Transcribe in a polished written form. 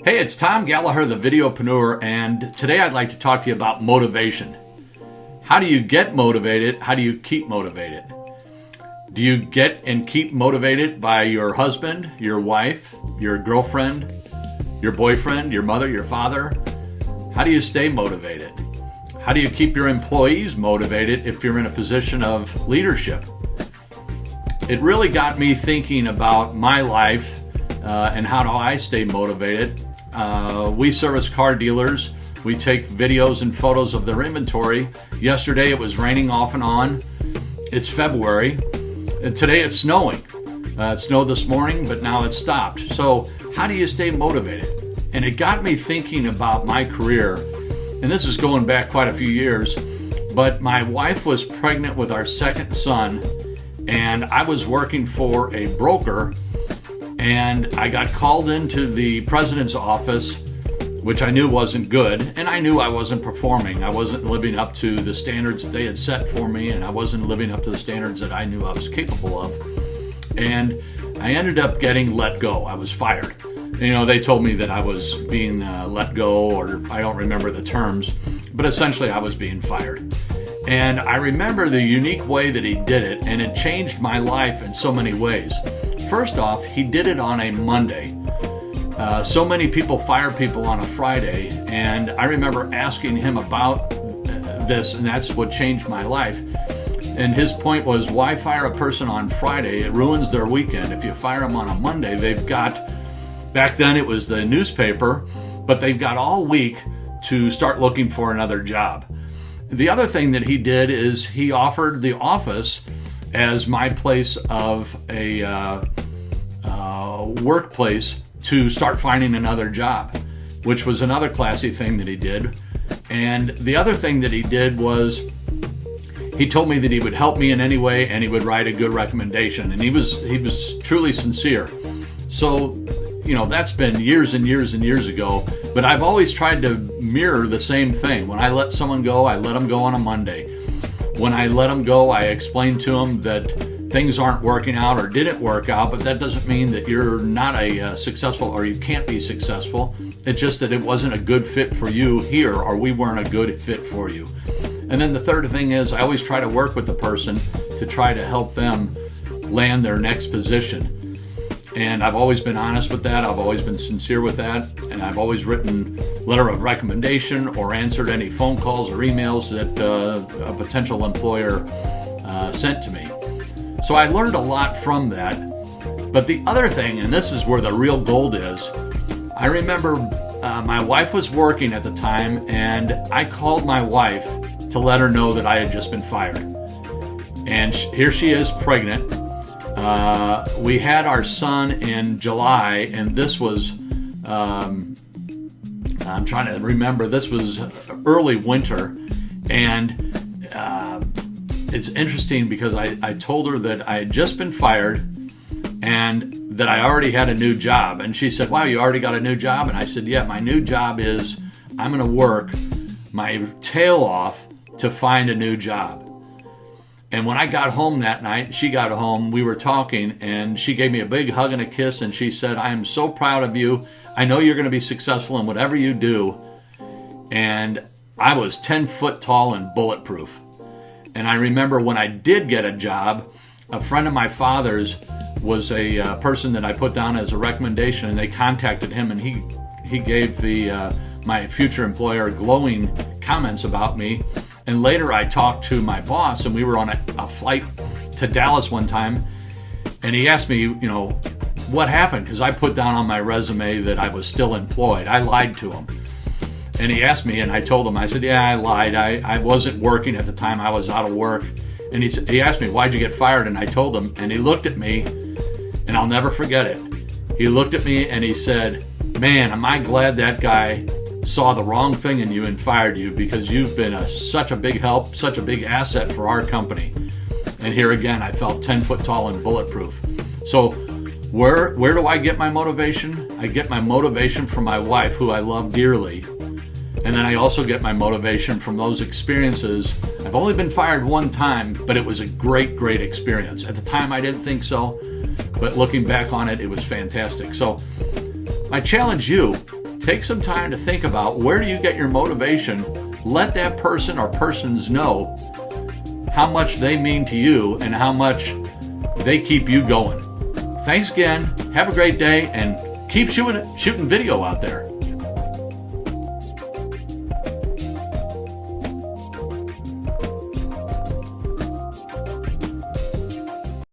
Hey, it's Tom Gallagher, the Videopreneur, and today I'd like to talk to you about motivation. How do you get motivated? How do you keep motivated? Do you get and keep motivated by your husband, your wife, your girlfriend, your boyfriend, your mother, your father? How do you stay motivated? How do you keep your employees motivated if you're in a position of leadership? It really got me thinking about my life and how do I stay motivated. We service car dealers. We take videos and photos of their inventory. Yesterday it was raining off and on. It's February. And today it's snowing. It snowed this morning, but now it's stopped. So how do you stay motivated? And it got me thinking about my career. And this is going back quite a few years. But my wife was pregnant with our second son. And I was working for a broker. And I got called into the president's office, which I knew wasn't good, and I knew I wasn't performing. I wasn't living up to the standards that they had set for me, and I wasn't living up to the standards that I knew I was capable of. And I ended up getting let go. I was fired. You know, they told me that I was being let go, or I don't remember the terms, but essentially I was being fired. And I remember the unique way that he did it, and it changed my life in so many ways. First off, he did it on a Monday. So many people fire people on a Friday, and I remember asking him about this, and that's what changed my life. And his point was, why fire a person on Friday? It ruins their weekend. If you fire them on a Monday, they've got, back then it was the newspaper, but they've got all week to start looking for another job. The other thing that he did is he offered the office as my place of a workplace to start finding another job, which was another classy thing that he did. And the other thing that he did was he told me that he would help me in any way and he would write a good recommendation. And he was truly sincere. So, you know, that's been years and years and years ago, but I've always tried to mirror the same thing. When I let someone go, I let them go on a Monday. When I let them go, I explain to them that things aren't working out or didn't work out, but that doesn't mean that you're not a successful or you can't be successful. It's just that it wasn't a good fit for you here, or we weren't a good fit for you. And then the third thing is I always try to work with the person to try to help them land their next position. And I've always been honest with that. I've always been sincere with that. And I've always written letter of recommendation or answered any phone calls or emails that a potential employer sent to me. So I learned a lot from that. But the other thing, and this is where the real gold is, I remember my wife was working at the time, and I called my wife to let her know that I had just been fired. And here she is, pregnant. We had our son in July, and this was, I'm trying to remember, this was early winter. And it's interesting because I told her that I had just been fired and that I already had a new job. And she said, wow, you already got a new job? And I said, yeah, my new job is I'm going to work my tail off to find a new job. And when I got home that night, she got home, we were talking, and she gave me a big hug and a kiss, and she said, I am so proud of you. I know you're going to be successful in whatever you do. And I was 10 foot tall and bulletproof. And I remember when I did get a job, a friend of my father's was a person that I put down as a recommendation, and they contacted him, and he gave my future employer glowing comments about me. And later I talked to my boss, and we were on a flight to Dallas one time, and he asked me, you know, what happened? Because I put down on my resume that I was still employed. I lied to him. And he asked me, and I told him, I said, yeah, I lied. I wasn't working at the time. I was out of work. And he asked me, why'd you get fired? And I told him, and he looked at me, and I'll never forget it. He looked at me and he said, man, am I glad that guy saw the wrong thing in you and fired you, because you've been such a big help, such a big asset for our company. And here again, I felt 10 foot tall and bulletproof. So where do I get my motivation? I get my motivation from my wife, who I love dearly. And then I also get my motivation from those experiences. I've only been fired one time, but it was a great, great experience. At the time, I didn't think so, but looking back on it, it was fantastic. So I challenge you, take some time to think about, where do you get your motivation? Let that person or persons know how much they mean to you and how much they keep you going. Thanks again. Have a great day, and keep shooting video out there.